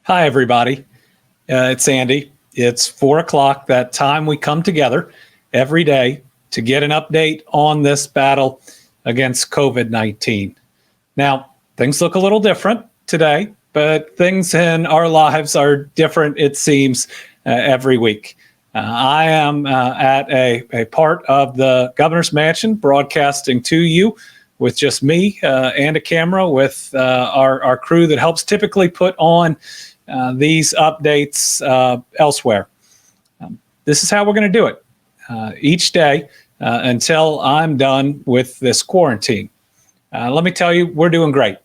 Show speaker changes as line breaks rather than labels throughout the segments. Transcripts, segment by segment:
Hi, everybody. It's Andy. It's 4 o'clock, that time we come together every day to get an update on this battle against COVID-19. Now, things look a little different today, but things in our lives are different, it seems, every week. I am at a part of the governor's mansion broadcasting to you with just me and a camera with our crew that helps typically put on these updates elsewhere. This is how we're going to do it each day until I'm done with this quarantine. Let me tell you, we're doing great.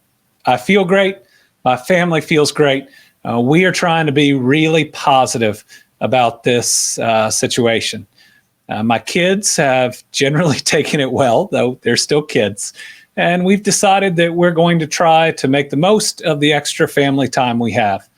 I feel great. My family feels great. We are trying to be really positive about this situation. My kids have generally taken it well, though they're still kids. And we've decided that we're going to try to make the most of the extra family time we have.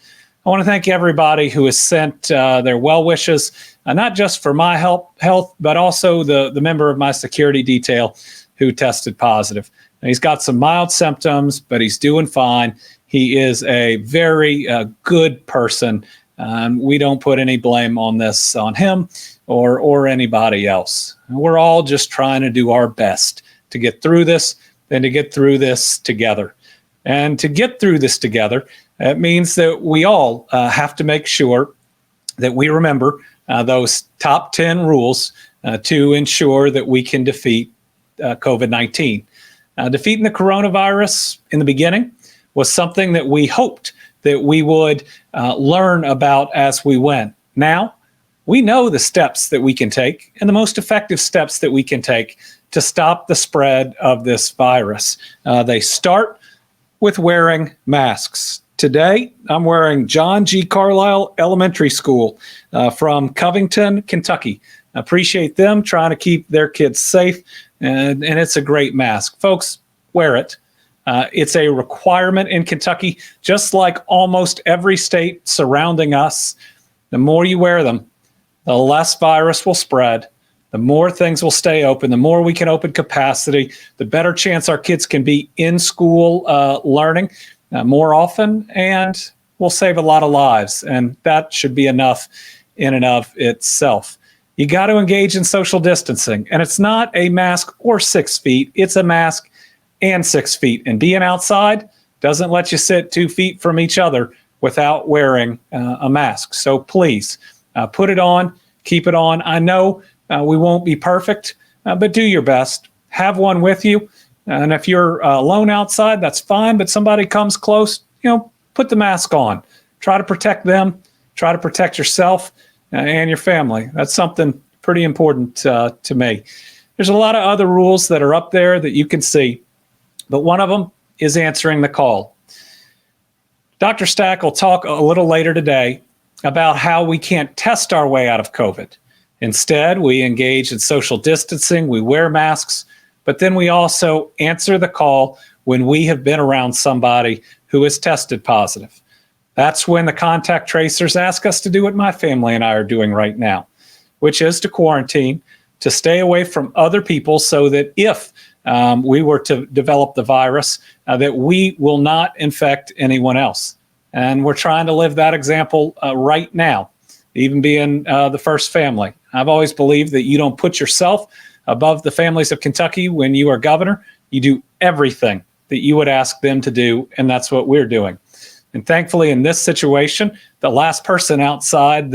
I want to thank everybody who has sent their well wishes, not just for my health, but also the member of my security detail who tested positive. And he's got some mild symptoms, but he's doing fine. He is a very good person. We don't put any blame on this on him or anybody else. We're all just trying to do our best to get through this and to get through this together. And to get through this together, it means that we all have to make sure that we remember those top 10 rules to ensure that we can defeat COVID-19. Defeating the coronavirus in the beginning was something that we hoped that we would learn about as we went. Now, we know the steps that we can take and the most effective steps that we can take to stop the spread of this virus. They start with wearing masks. Today, I'm wearing John G. Carlisle Elementary School from Covington, Kentucky. I appreciate them trying to keep their kids safe, and it's a great mask. Folks, wear it. It's a requirement in Kentucky, just like almost every state surrounding us. The more you wear them, the less virus will spread, the more things will stay open, the more we can open capacity, the better chance our kids can be in school learning more often, and we'll save a lot of lives. And that should be enough in and of itself. You got to engage in social distancing, and it's not a mask or 6 feet, it's a mask and 6 feet. And being outside doesn't let you sit 2 feet from each other without wearing a mask. So please put it on, keep it on. I know we won't be perfect, but do your best. Have one with you. And if you're alone outside, that's fine. But somebody comes close, put the mask on. Try to protect them. Try to protect yourself and your family. That's something pretty important to me. There's a lot of other rules that are up there that you can see, but one of them is answering the call. Dr. Stack will talk a little later today about how we can't test our way out of COVID. Instead, we engage in social distancing, we wear masks, but then we also answer the call when we have been around somebody who has tested positive. That's when the contact tracers ask us to do what my family and I are doing right now, which is to quarantine, to stay away from other people so that if we were to develop the virus, that we will not infect anyone else. And we're trying to live that example right now, even being the first family. I've always believed that you don't put yourself above the families of Kentucky when you are governor. You do everything that you would ask them to do, and that's what we're doing. And thankfully, in this situation, the last person outside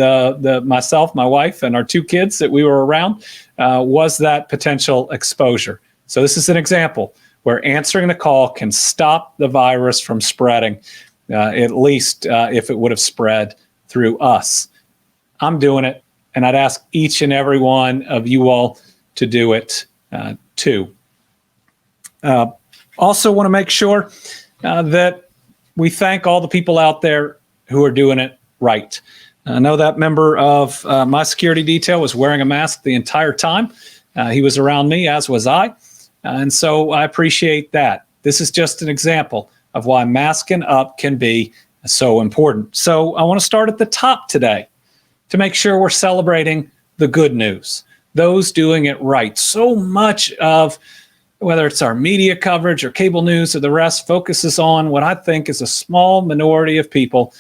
myself, my wife, and our 2 kids that we were around was that potential exposure. So this is an example where answering the call can stop the virus from spreading, at least if it would have spread through us. I'm doing it, and I'd ask each and every one of you all to do it too. Also want to make sure that we thank all the people out there who are doing it right. I know that member of my security detail was wearing a mask the entire time. He was around me, as was I. And so I appreciate that. This is just an example of why masking up can be so important. So I want to start at the top today to make sure we're celebrating the good news, those doing it right. So much of whether it's our media coverage or cable news or the rest focuses on what I think is a small minority of people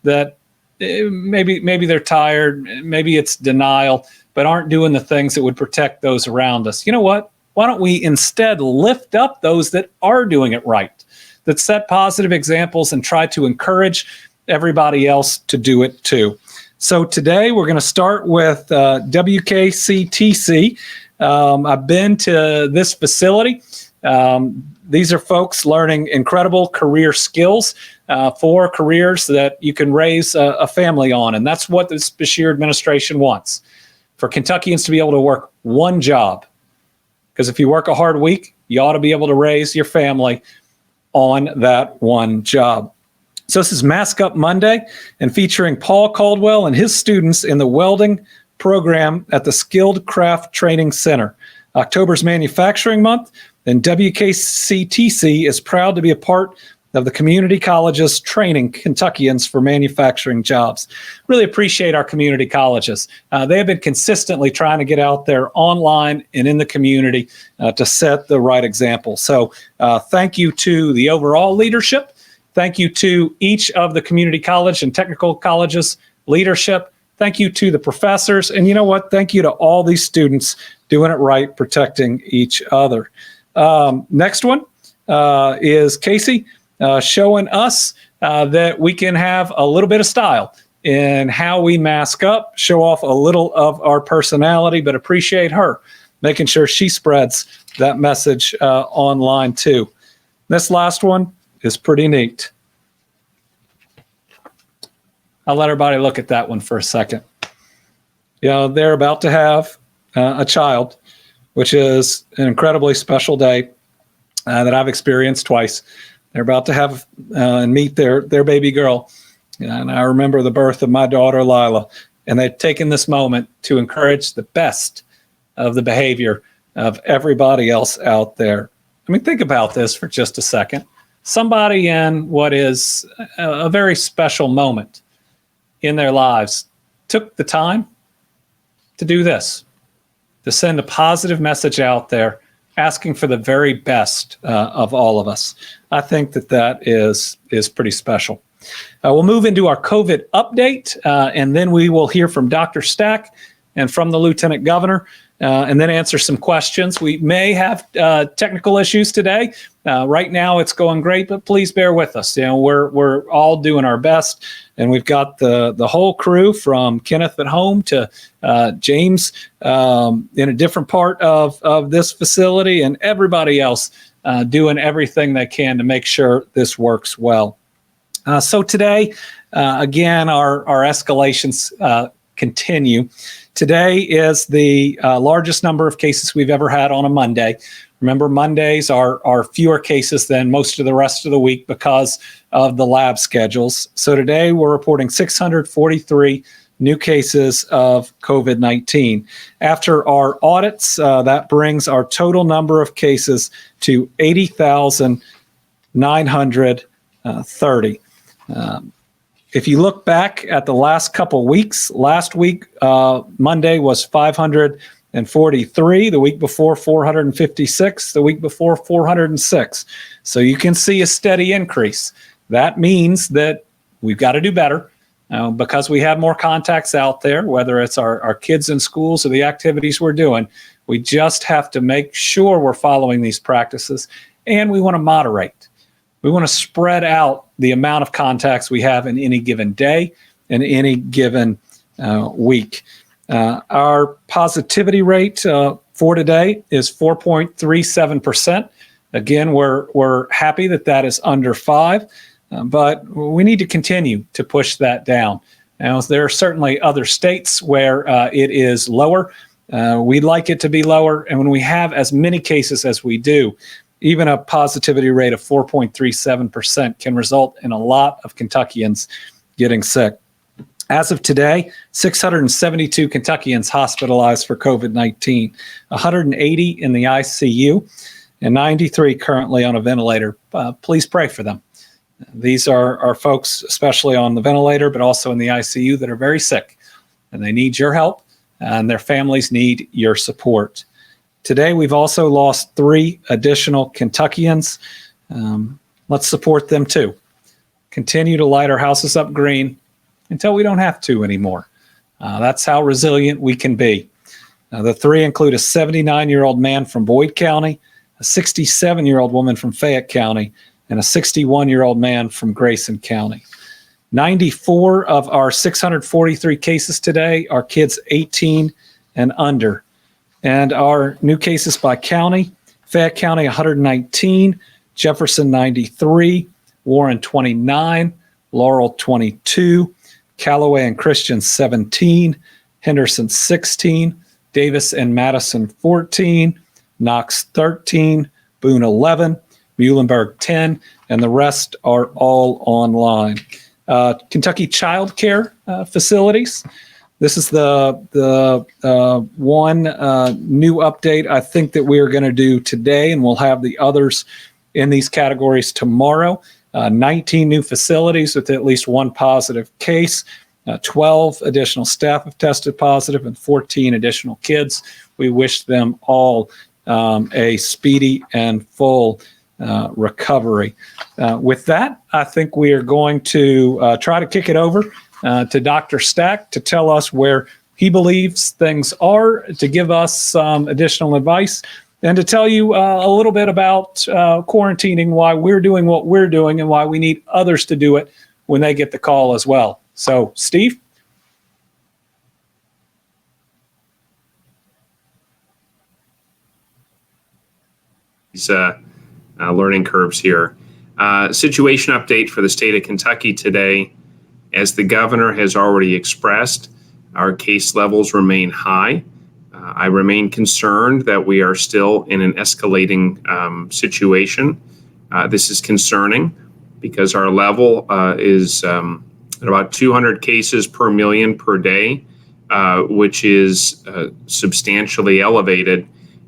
that maybe they're tired, maybe it's denial, but aren't doing the things that would protect those around us. You know what? Why don't we instead lift up those that are doing it right, that set positive examples and try to encourage everybody else to do it too. So today we're going to start with WKCTC. I've been to this facility. These are folks learning incredible career skills for careers that you can raise a family on. And that's what this Beshear administration wants, for Kentuckians to be able to work one job. Because if you work a hard week, you ought to be able to raise your family on that one job. So this is Mask Up Monday, and featuring Paul Caldwell and his students in the welding program at the Skilled Craft Training Center. October's Manufacturing Month, and WKCTC is proud to be a part of the community colleges training Kentuckians for manufacturing jobs. Really appreciate our community colleges. They have been consistently trying to get out there online and in the community to set the right example. So thank you to the overall leadership. Thank you to each of the community college and technical colleges leadership. Thank you to the professors. And you know what? Thank you to all these students doing it right, protecting each other. Next one is Casey. Showing us that we can have a little bit of style in how we mask up, show off a little of our personality, but appreciate her, making sure she spreads that message online too. This last one is pretty neat. I'll let everybody look at that one for a second. You know, they're about to have a child, which is an incredibly special day that I've experienced twice. They're about to have and meet their baby girl. And I remember the birth of my daughter, Lila, and they've taken this moment to encourage the best of the behavior of everybody else out there. I mean, think about this for just a second. Somebody in what is a very special moment in their lives took the time to do this, to send a positive message out there, asking for the very best of all of us. I think that is pretty special. We'll move into our COVID update, and then we will hear from Dr. Stack and from the Lieutenant Governor, and then answer some questions. We may have technical issues today. Right now it's going great, but please bear with us. You know, we're all doing our best, and we've got the whole crew from Kenneth at home to James in a different part of this facility, and everybody else doing everything they can to make sure this works well. So today, again, our escalations continue. Today is the largest number of cases we've ever had on a Monday. Remember, Mondays are fewer cases than most of the rest of the week because of the lab schedules. So today we're reporting 643 new cases of COVID-19. After our audits, that brings our total number of cases to 80,930. If you look back at the last couple weeks, last week, Monday was 543, the week before 456, the week before 406. So you can see a steady increase. That means that we've got to do better because we have more contacts out there, whether it's our kids in schools or the activities we're doing. We just have to make sure we're following these practices, and we want to moderate. We want to spread out the amount of contacts we have in any given day and any given week. Our positivity rate for today is 4.37%. Again, we're happy that is under 5, but we need to continue to push that down. Now, there are certainly other states where it is lower. We'd like it to be lower, and when we have as many cases as we do, even a positivity rate of 4.37% can result in a lot of Kentuckians getting sick. As of today, 672 Kentuckians hospitalized for COVID-19, 180 in the ICU, and 93 currently on a ventilator. Please pray for them. These are folks, especially on the ventilator, but also in the ICU, that are very sick, and they need your help, and their families need your support. Today, we've also lost 3 additional Kentuckians. Let's support them too. Continue to light our houses up green until we don't have to anymore. That's how resilient we can be. The three include a 79-year-old man from Boyd County, a 67-year-old woman from Fayette County, and a 61-year-old man from Grayson County. 94 of our 643 cases today are kids 18 and under. And our new cases by county: Fayette County 119, Jefferson 93, Warren 29, Laurel 22, Callaway and Christian 17, Henderson 16, Davis and Madison 14, Knox 13, Boone 11, Muhlenberg 10, and the rest are all online. Kentucky Child Care Facilities. This is the one new update I think that we are going to do today, and we'll have the others in these categories tomorrow. 19 new facilities with at least one positive case. 12 additional staff have tested positive, and 14 additional kids. We wish them all a speedy and full recovery. With that, I think we are going to try to kick it over to Dr. Stack to tell us where he believes things are, to give us some additional advice, and to tell you a little bit about quarantining, why we're doing what we're doing, and why we need others to do it when they get the call as well. So, Steve?
These learning curves here. Situation update for the state of Kentucky today. As the governor has already expressed, our case levels remain high. I remain concerned that we are still in an escalating situation. This is concerning because our level is at about 200 cases per million per day, which is substantially elevated.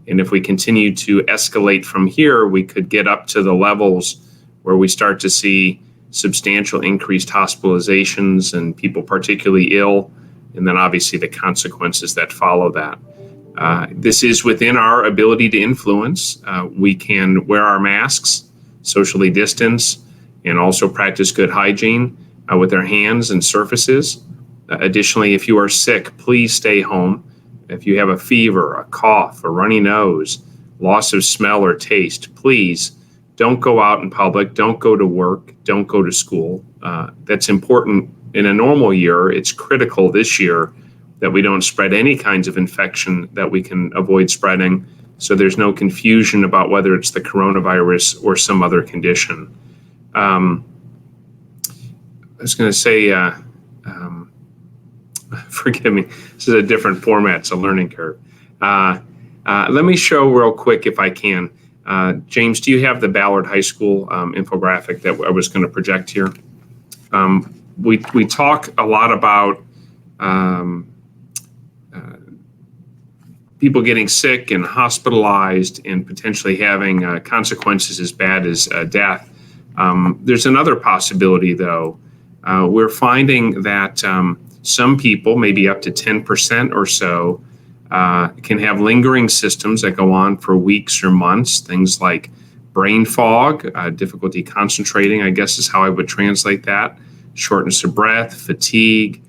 And if we continue to escalate from here, we could get up to the levels where we start to see substantial increased hospitalizations and people particularly ill, and then obviously the consequences that follow that. This is within our ability to influence. We can wear our masks, socially distance, and also practice good hygiene with our hands and surfaces. Additionally, if you are sick, please stay home. If you have a fever, a cough, a runny nose, loss of smell or taste, please don't go out in public, don't go to work, don't go to school. That's important in a normal year. It's critical this year that we don't spread any kinds of infection that we can avoid spreading, so there's no confusion about whether it's the coronavirus or some other condition. I was going to say, forgive me, this is a different format, it's a learning curve. Let me show real quick if I can. James, do you have the Ballard High School infographic that I was going to project here? We talk a lot about people getting sick and hospitalized and potentially having consequences as bad as death. There's another possibility, though. We're finding that some people, maybe up to 10% or so, can have lingering symptoms that go on for weeks or months. Things like brain fog, difficulty concentrating, I guess is how I would translate that, shortness of breath, fatigue,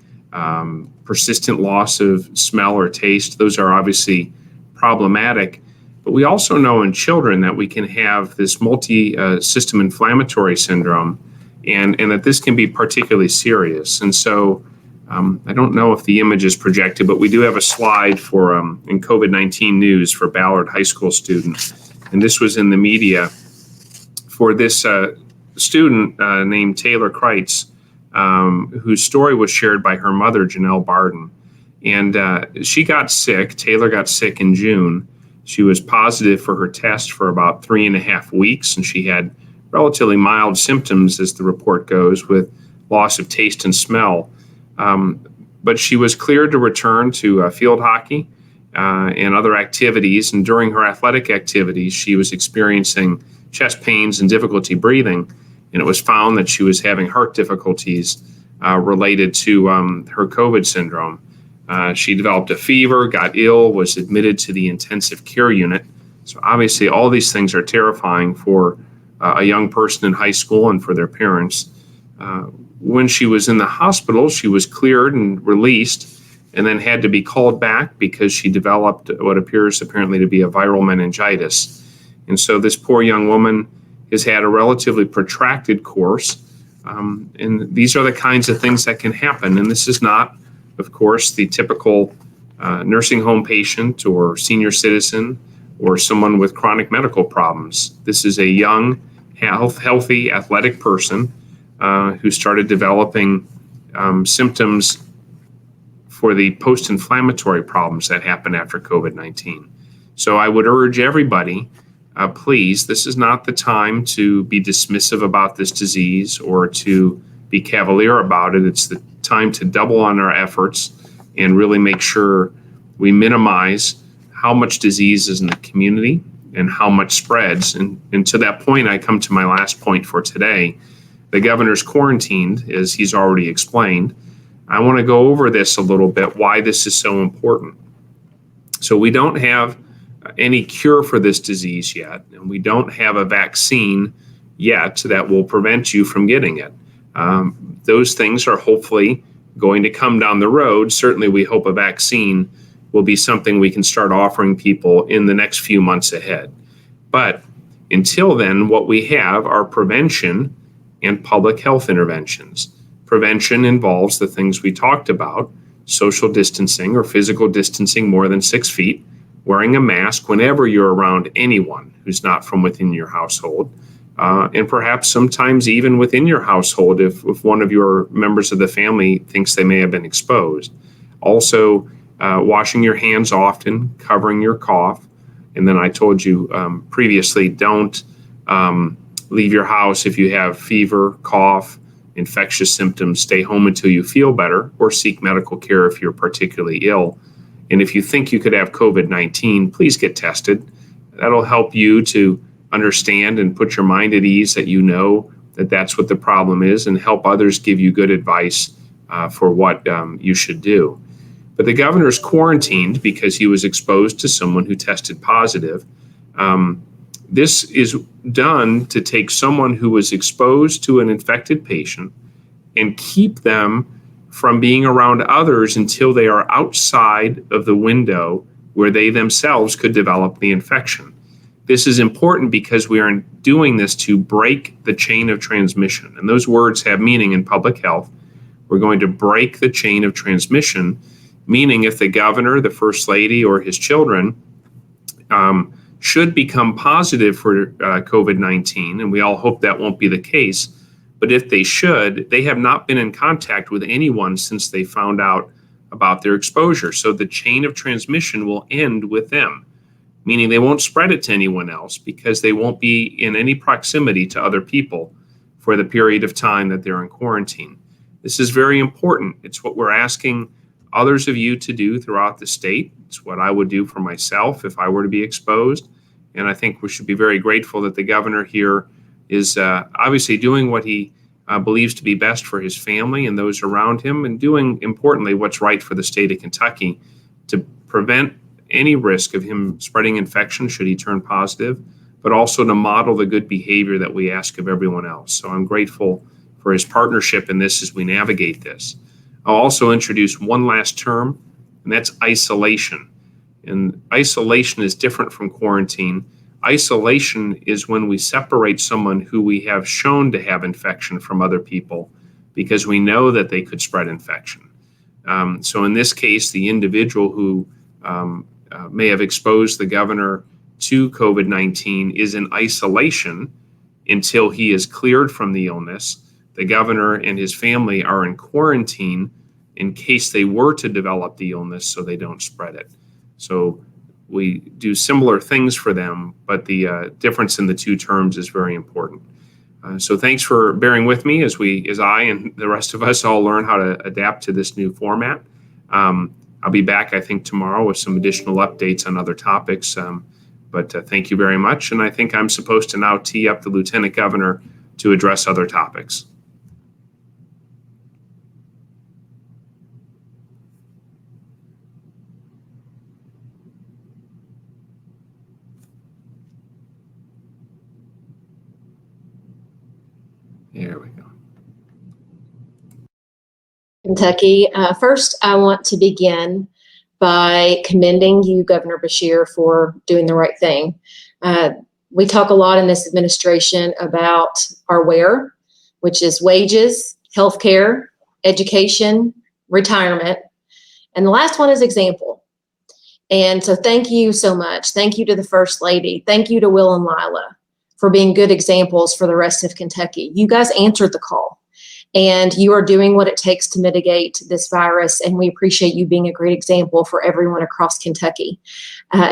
persistent loss of smell or taste. Those are obviously problematic. But we also know in children that we can have this multi-system inflammatory syndrome, and that this can be particularly serious. And so I don't know if the image is projected, but we do have a slide for in COVID-19 news for Ballard High School students. And this was in the media for this student named Taylor Kreitz, whose story was shared by her mother, Janelle Barden. And she got sick. Taylor got sick in June. She was positive for her test for about 3.5 weeks, and she had relatively mild symptoms, as the report goes, with loss of taste and smell. But she was cleared to return to field hockey and other activities. And during her athletic activities, she was experiencing chest pains and difficulty breathing. And it was found that she was having heart difficulties related to her COVID syndrome. She developed a fever, got ill, was admitted to the intensive care unit. So obviously all these things are terrifying for a young person in high school and for their parents. when she was in the hospital, she was cleared and released, and then had to be called back because she developed what appears apparently to be a viral meningitis. And so this poor young woman has had a relatively protracted course. And these are the kinds of things that can happen. And this is not, of course, the typical nursing home patient or senior citizen or someone with chronic medical problems. This is a young, healthy, athletic person who started developing symptoms for the post-inflammatory problems that happen after COVID-19. So I would urge everybody, please, this is not the time to be dismissive about this disease or to be cavalier about it. It's the time to double on our efforts and really make sure we minimize how much disease is in the community and how much spreads. And to that point, I come to my last point for today. The governor's quarantined, as he's already explained. I want to go over this a little bit, why this is so important. So we don't have any cure for this disease yet, and we don't have a vaccine yet that will prevent you from getting it. Those things are hopefully going to come down the road. Certainly, we hope a vaccine will be something we can start offering people in the next few months ahead. But until then, what we have are prevention and public health interventions. Prevention involves the things we talked about: social distancing or physical distancing more than 6 feet, wearing a mask whenever you're around anyone who's not from within your household, and perhaps sometimes even within your household if one of your members of the family thinks they may have been exposed. Also, washing your hands often, covering your cough. And then I told you previously, don't leave your house if you have fever, cough, infectious symptoms. Stay home until you feel better, or seek medical care if you're particularly ill. And if you think you could have COVID-19, please get tested. That'll help you to understand and put your mind at ease that you know that that's what the problem is, and help others give you good advice for what you should do. But the governor's quarantined because he was exposed to someone who tested positive. This is done to take someone who was exposed to an infected patient and keep them from being around others until they are outside of the window where they themselves could develop the infection. This is important because we are doing this to break the chain of transmission. And those words have meaning in public health. We're going to break the chain of transmission, meaning if the governor, the first lady, or his children should become positive for COVID-19, and we all hope that won't be the case, but if they should, they have not been in contact with anyone since they found out about their exposure. So the chain of transmission will end with them, meaning they won't spread it to anyone else because they won't be in any proximity to other people for the period of time that they're in quarantine. This is very important. It's what we're asking others of you to do throughout the state. It's what I would do for myself if I were to be exposed. And I think we should be very grateful that the governor here is obviously doing what he believes to be best for his family and those around him, and doing, importantly, what's right for the state of Kentucky to prevent any risk of him spreading infection should he turn positive, but also to model the good behavior that we ask of everyone else. So I'm grateful for his partnership in this as we navigate this. I'll also introduce one last term, and that's isolation. And isolation is different from quarantine. Isolation is when we separate someone who we have shown to have infection from other people because we know that they could spread infection. So in this case, the individual who may have exposed the governor to COVID-19 is in isolation until he is cleared from the illness. The governor and his family are in quarantine in case they were to develop the illness so they don't spread it. So we do similar things for them, but the difference in the two terms is very important. So thanks for bearing with me as I and the rest of us all learn how to adapt to this new format. I'll be back, I think, tomorrow with some additional updates on other topics. But thank you very much. And I think I'm supposed to now tee up the Lieutenant Governor to address other topics. There we go.
Kentucky. First, I want to begin by commending you, Governor Beshear, for doing the right thing. We talk a lot in this administration about our where, which is wages, healthcare, education, retirement, and the last one is example. And so thank you so much. Thank you to the First Lady. Thank you to Will and Lila for being good examples for the rest of Kentucky. You guys answered the call, and you are doing what it takes to mitigate this virus, and we appreciate you being a great example for everyone across Kentucky.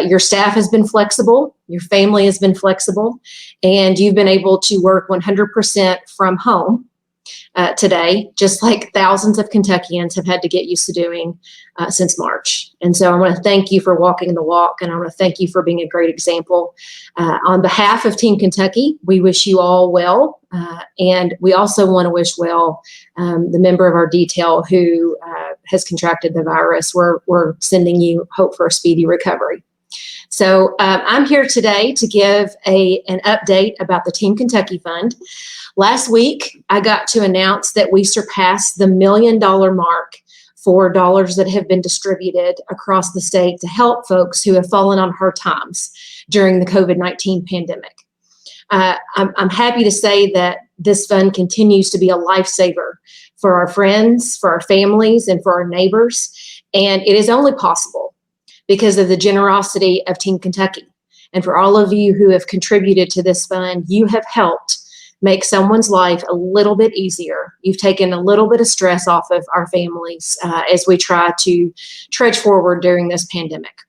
Your staff has been flexible, your family has been flexible, and you've been able to work 100% from home today, just like thousands of Kentuckians have had to get used to doing since March. And so I want to thank you for walking the walk, and I want to thank you for being a great example. On behalf of Team Kentucky, we wish you all well, and we also want to wish well the member of our detail who has contracted the virus. We're sending you hope for a speedy recovery. So I'm here today to give an update about the Team Kentucky Fund. Last week, I got to announce that we surpassed the $1 million mark for dollars that have been distributed across the state to help folks who have fallen on hard times during the COVID-19 pandemic. I'm happy to say that this fund continues to be a lifesaver for our friends, for our families, and for our neighbors. And it is only possible because of the generosity of Team Kentucky. And for all of you who have contributed to this fund, you have helped make someone's life a little bit easier. You've taken a little bit of stress off of our families as we try to trudge forward during this pandemic.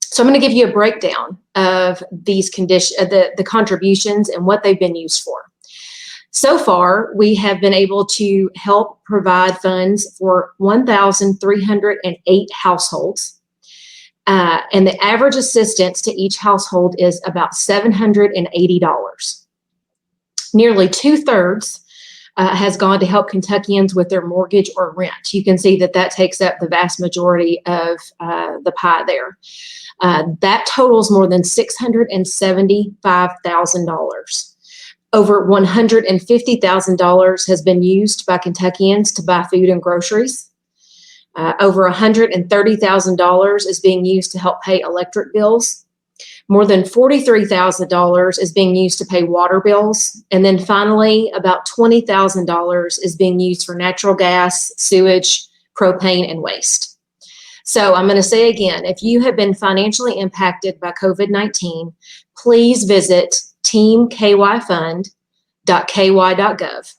So I'm going to give you a breakdown of these the contributions and what they've been used for. So far, we have been able to help provide funds for 1,308 households. And the average assistance to each household is about $780. Nearly 2/3 has gone to help Kentuckians with their mortgage or rent. You can see that that takes up the vast majority of the pie there. That totals more than $675,000. Over $150,000 has been used by Kentuckians to buy food and groceries. Over $130,000 is being used to help pay electric bills. More than $43,000 is being used to pay water bills. And then finally, about $20,000 is being used for natural gas, sewage, propane, and waste. So I'm going to say again, if you have been financially impacted by COVID-19, please visit teamkyfund.ky.gov.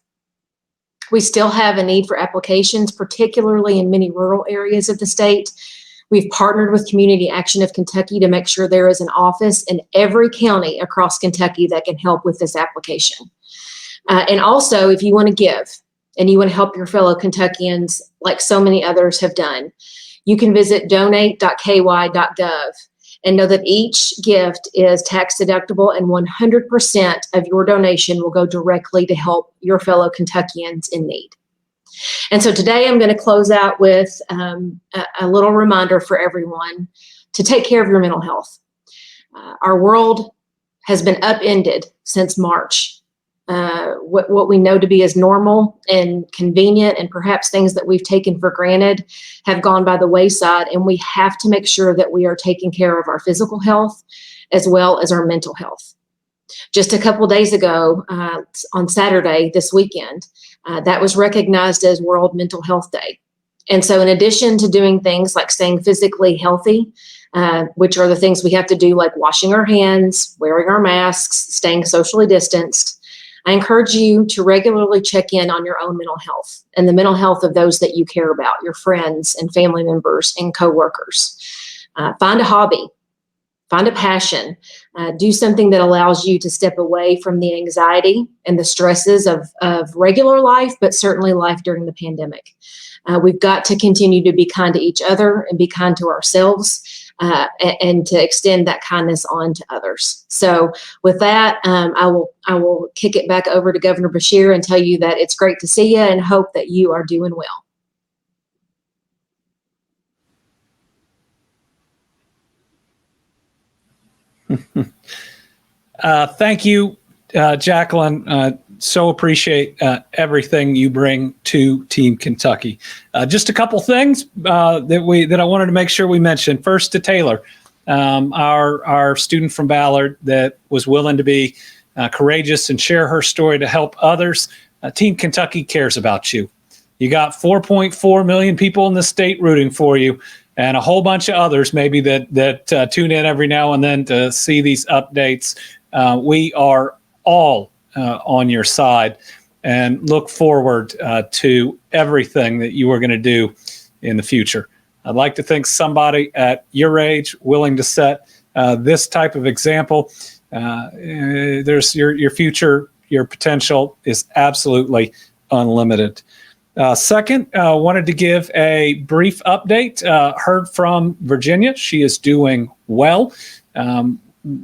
We still have a need for applications, particularly in many rural areas of the state. We've partnered with Community Action of Kentucky to make sure there is an office in every county across Kentucky that can help with this application. And also, if you want to give and you want to help your fellow Kentuckians like so many others have done, you can visit donate.ky.gov and know that each gift is tax deductible and 100% of your donation will go directly to help your fellow Kentuckians in need. And so today I'm going to close out with a little reminder for everyone to take care of your mental health. Our world has been upended since March. What we know to be as normal and convenient and perhaps things that we've taken for granted have gone by the wayside, and we have to make sure that we are taking care of our physical health as well as our mental health. Just a couple days ago, on Saturday this weekend, that was recognized as World Mental Health Day. And so in addition to doing things like staying physically healthy, which are the things we have to do, like washing our hands, wearing our masks, staying socially distanced, I encourage you to regularly check in on your own mental health and the mental health of those that you care about, your friends and family members and coworkers. Find a hobby. Find a passion, do something that allows you to step away from the anxiety and the stresses of regular life, but certainly life during the pandemic. We've got to continue to be kind to each other and be kind to ourselves and to extend that kindness on to others. So with that, I will kick it back over to Governor Beshear and tell you that it's great to see you and hope that you are doing well.
Thank you, Jacqueline. so appreciate everything you bring to Team Kentucky. Just a couple things that I wanted to make sure we mentioned. First, to Taylor, our student from Ballard that was willing to be courageous and share her story to help others. Team Kentucky cares about you. You got 4.4 million people in the state rooting for you, and a whole bunch of others maybe that tune in every now and then to see these updates. We are all on your side and look forward to everything that you are going to do in the future. I'd like to think somebody at your age willing to set this type of example. There's your future, your potential is absolutely unlimited. Second, wanted to give a brief update. Heard from Virginia. She is doing well.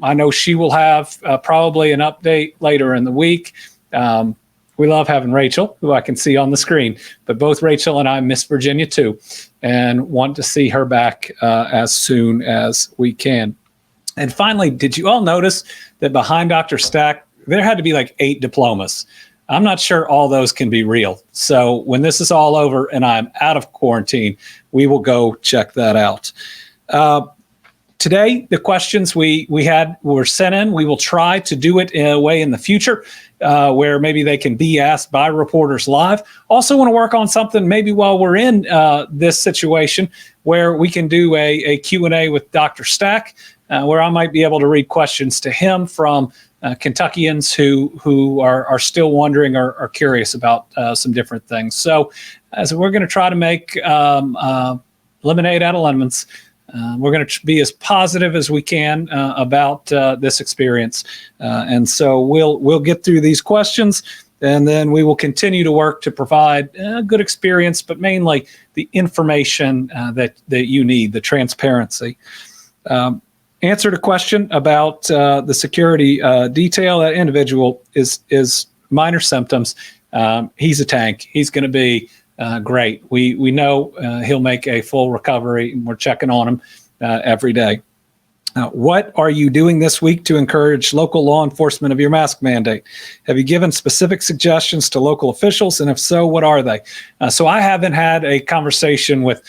I know she will have probably an update later in the week. We love having Rachel, who I can see on the screen, but both Rachel and I miss Virginia too, and want to see her back as soon as we can. And finally, did you all notice that behind Dr. Stack, there had to be like 8 diplomas? I'm not sure all those can be real. So when this is all over and I'm out of quarantine, we will go check that out. Today, the questions we had were sent in. We will try to do it in a way in the future where maybe they can be asked by reporters live. Also want to work on something maybe while we're in this situation where we can do a Q&A with Dr. Stack, where I might be able to read questions to him from Kentuckians who are still wondering or are curious about some different things. So as we're going to try to make lemonade out of lemons, we're going to be as positive as we can about this experience. And so we'll get through these questions, and then we will continue to work to provide a good experience, but mainly the information that you need, the transparency. Answered a question about the security detail. That individual is minor symptoms. He's a tank. He's going to be great. We know he'll make a full recovery, and we're checking on him every day. What are you doing this week to encourage local law enforcement of your mask mandate? Have you given specific suggestions to local officials? And if so, what are they? So I haven't had a conversation with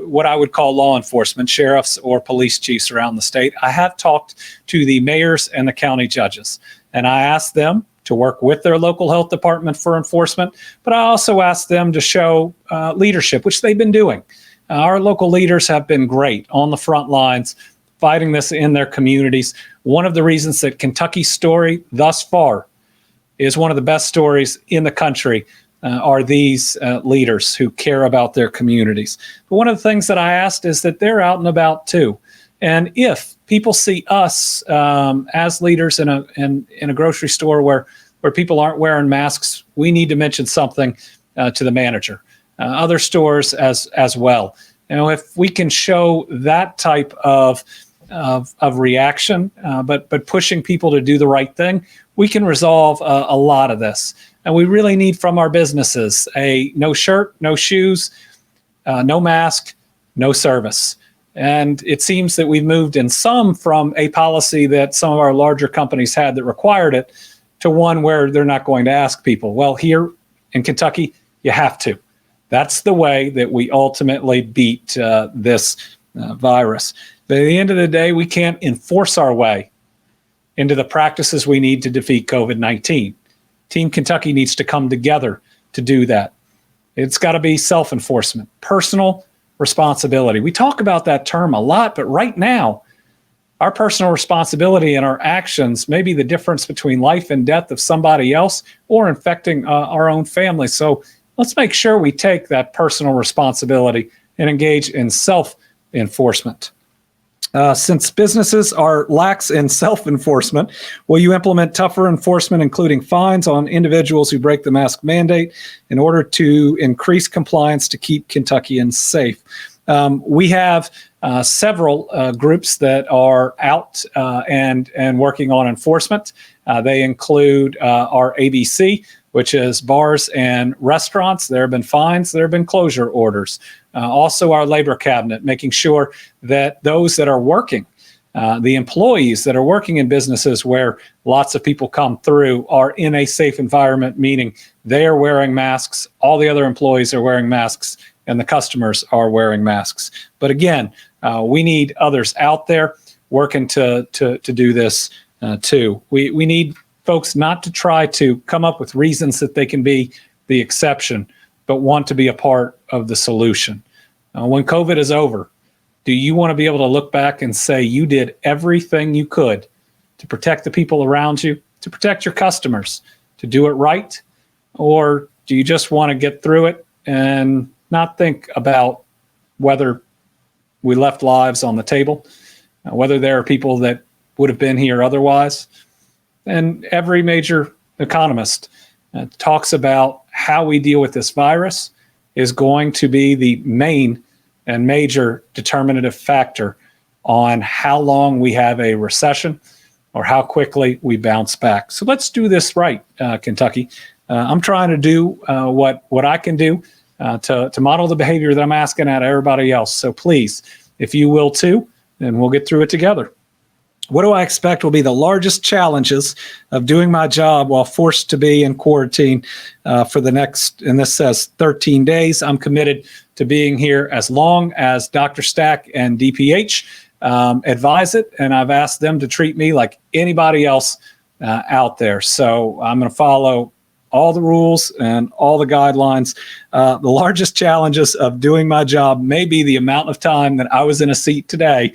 what I would call law enforcement, sheriffs or police chiefs around the state. I have talked to the mayors and the county judges, and I asked them to work with their local health department for enforcement, but I also asked them to show leadership, which they've been doing. Our local leaders have been great on the front lines, fighting this in their communities. One of the reasons that Kentucky's story thus far is one of the best stories in the country are these leaders who care about their communities. But one of the things that I asked is that they're out and about too. And if people see us as leaders in a grocery store where people aren't wearing masks, we need to mention something to the manager. Other stores as well. You know, if we can show that type of reaction, but pushing people to do the right thing, we can resolve a lot of this. And we really need from our businesses a no shirt, no shoes, no mask, no service. And it seems that we've moved in some from a policy that some of our larger companies had that required it to one where they're not going to ask people. Well, here in Kentucky, you have to. That's the way that we ultimately beat this virus. But at the end of the day, we can't enforce our way into the practices we need to defeat COVID-19. Team Kentucky needs to come together to do that. It's got to be self-enforcement, personal responsibility. We talk about that term a lot, but right now, our personal responsibility and our actions may be the difference between life and death of somebody else or infecting our own family. So let's make sure we take that personal responsibility and engage in self-enforcement. Since businesses are lax in self-enforcement, will you implement tougher enforcement, including fines on individuals who break the mask mandate in order to increase compliance to keep Kentuckians safe? We have several groups that are out and working on enforcement. They include our ABC, which is bars and restaurants. There have been fines. There have been closure orders. Also our labor cabinet, making sure that those that are working The employees that are working in businesses where lots of people come through are in a safe environment, meaning they are wearing masks, all the other employees are wearing masks, and the customers are wearing masks. But again, we need others out there working to do this too. We need folks not to try to come up with reasons that they can be the exception, but want to be a part of the solution. When COVID is over, do you want to be able to look back and say you did everything you could to protect the people around you, to protect your customers, to do it right? Or do you just want to get through it and not think about whether we left lives on the table, whether there are people that would have been here otherwise? And every major economist talks about how we deal with this virus is going to be the main and major determinative factor on how long we have a recession or how quickly we bounce back. So let's do this right, Kentucky. I'm trying to do what I can do to model the behavior that I'm asking out of everybody else. So please, if you will too, then we'll get through it together. What do I expect will be the largest challenges of doing my job while forced to be in quarantine for the next, and this says 13 days. I'm committed to being here as long as Dr. Stack and DPH advise it, and I've asked them to treat me like anybody else out there. So I'm going to follow all the rules and all the guidelines. The largest challenges of doing my job may be the amount of time that I was in a seat today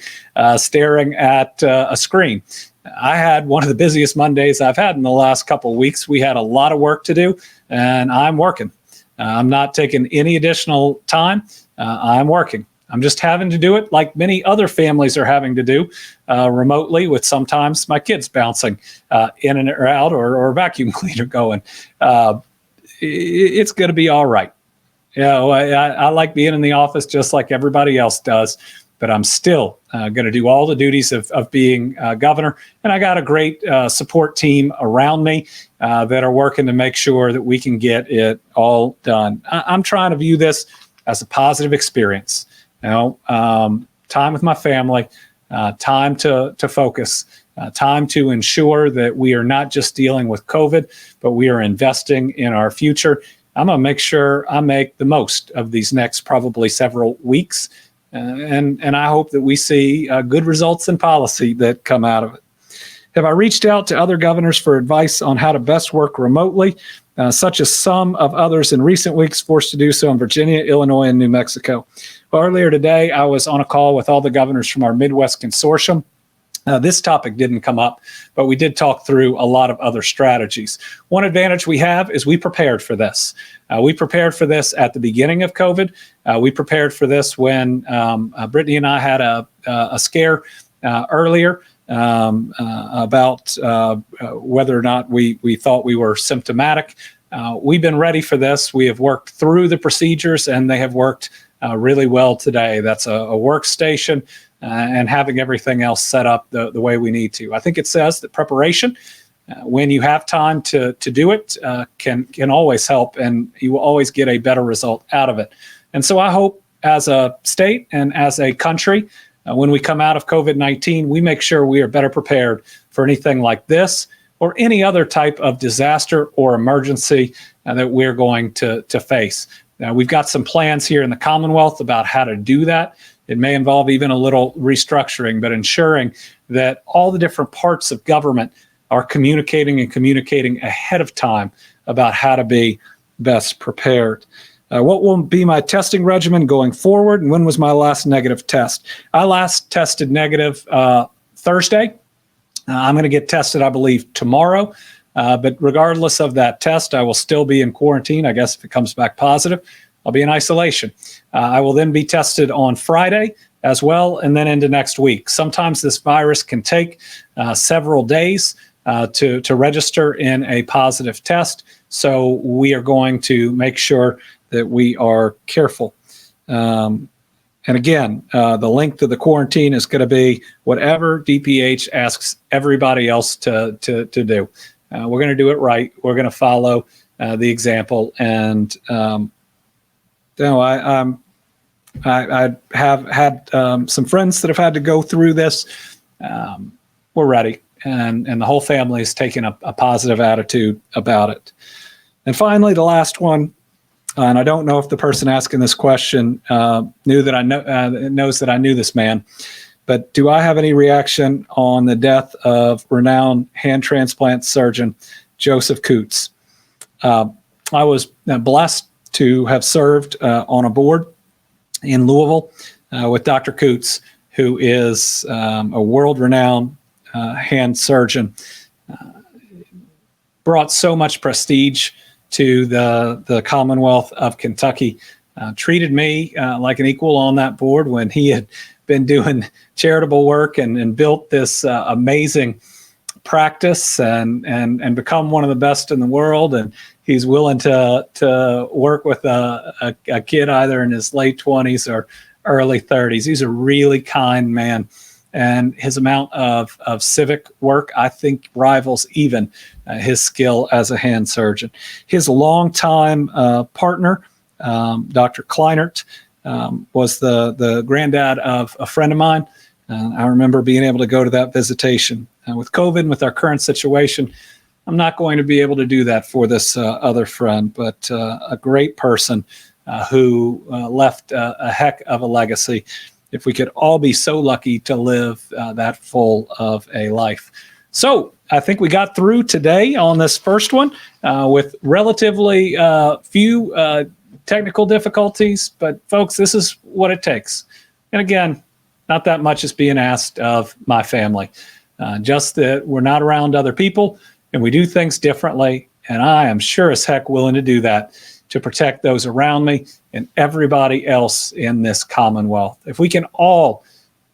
staring at a screen. I had one of the busiest Mondays I've had in the last couple of weeks. We had a lot of work to do, and I'm working. I'm not taking any additional time. I'm working. I'm just having to do it like many other families are having to do remotely, with sometimes my kids bouncing in and out, or a vacuum cleaner going. It's going to be all right. You know, I like being in the office just like everybody else does, but I'm still going to do all the duties of being governor. And I got a great support team around me that are working to make sure that we can get it all done. I'm trying to view this as a positive experience. You know, time with my family, time to focus, time to ensure that we are not just dealing with COVID, but we are investing in our future. I'm going to make sure I make the most of these next probably several weeks. And I hope that we see good results in policy that come out of it. Have I reached out to other governors for advice on how to best work remotely, such as some of others in recent weeks forced to do so in Virginia, Illinois, and New Mexico? Well, earlier today, I was on a call with all the governors from our Midwest Consortium. This topic didn't come up, but we did talk through a lot of other strategies. One advantage we have is we prepared for this. We prepared for this at the beginning of COVID. We prepared for this when Brittany and I had a scare earlier about whether or not we thought we were symptomatic. We've been ready for this. We have worked through the procedures, and they have worked really well today. That's a workstation and having everything else set up the way we need to. I think it says that preparation, when you have time to do it, can always help, and you will always get a better result out of it. And so I hope as a state and as a country, when we come out of COVID-19, we make sure we are better prepared for anything like this or any other type of disaster or emergency that we're going to face. Now, we've got some plans here in the Commonwealth about how to do that. It may involve even a little restructuring, but ensuring that all the different parts of government are communicating ahead of time about how to be best prepared. What will be my testing regimen going forward, and when was my last negative test? I last tested negative Thursday. I'm going to get tested, I believe, tomorrow. But regardless of that test, I will still be in quarantine. I guess if it comes back positive, I'll be in isolation. I will then be tested on Friday as well, and then into next week. Sometimes this virus can take several days to register in a positive test. So we are going to make sure that we are careful. And again, the length of the quarantine is going to be whatever DPH asks everybody else to do. We're going to do it right. We're going to follow the example. And I have had some friends that have had to go through this. we're ready. And the whole family is taking a positive attitude about it. And finally, the last one, and I don't know if the person asking this question knows that I knew this man, but do I have any reaction on the death of renowned hand transplant surgeon Joseph Coots? I was blessed to have served on a board in Louisville with Dr. Coots, who is a world-renowned hand surgeon. Brought so much prestige to the Commonwealth of Kentucky. Treated me like an equal on that board when he had been doing charitable work and built this amazing practice and become one of the best in the world. And he's willing to work with a kid either in his late 20s or early 30s. He's a really kind man. And his amount of civic work, I think, rivals even his skill as a hand surgeon. His longtime partner, Dr. Kleinert, was the granddad of a friend of mine. I remember being able to go to that visitation. With COVID and with our current situation, I'm not going to be able to do that for this other friend, but a great person who left a heck of a legacy. If we could all be so lucky to live that full of a life. So I think we got through today on this first one with relatively few technical difficulties, but folks, this is what it takes. And again, not that much is being asked of my family, just that we're not around other people and we do things differently. And I am sure as heck willing to do that to protect those around me and everybody else in this Commonwealth. If we can all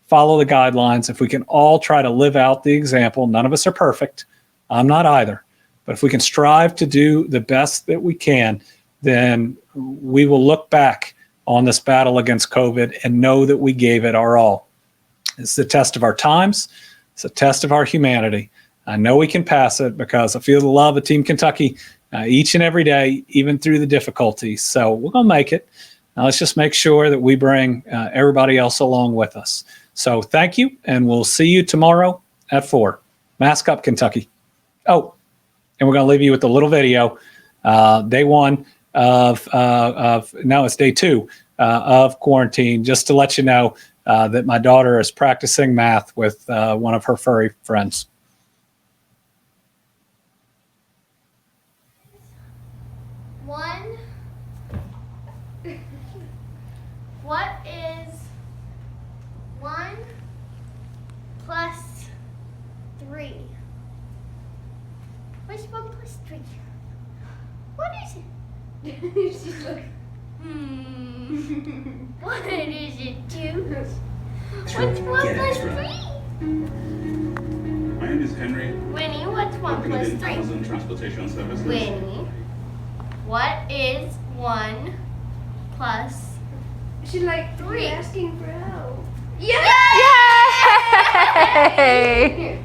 follow the guidelines, if we can all try to live out the example, none of us are perfect. I'm not either. But if we can strive to do the best that we can, then we will look back on this battle against COVID and know that we gave it our all. It's the test of our times. It's a test of our humanity. I know we can pass it because I feel the love of Team Kentucky each and every day, even through the difficulties. So we're going to make it. Now let's just make sure that we bring everybody else along with us. So thank you, and we'll see you tomorrow at 4. Mask up, Kentucky. Oh, and we're going to leave you with a little video. Day 1 now it's day 2 of quarantine, just to let you know that my daughter is practicing math with one of her furry friends.
What is 1 plus 3? What's 1 plus 3? What is it? She's like, What is it, 2? What's 1 plus 3?
My name is Henry.
Winnie, what's 1 plus 3?
Amazon Transportation Services.
Winnie, what is 1 plus
She's like
3?
asking for help.
Yay!
Yay!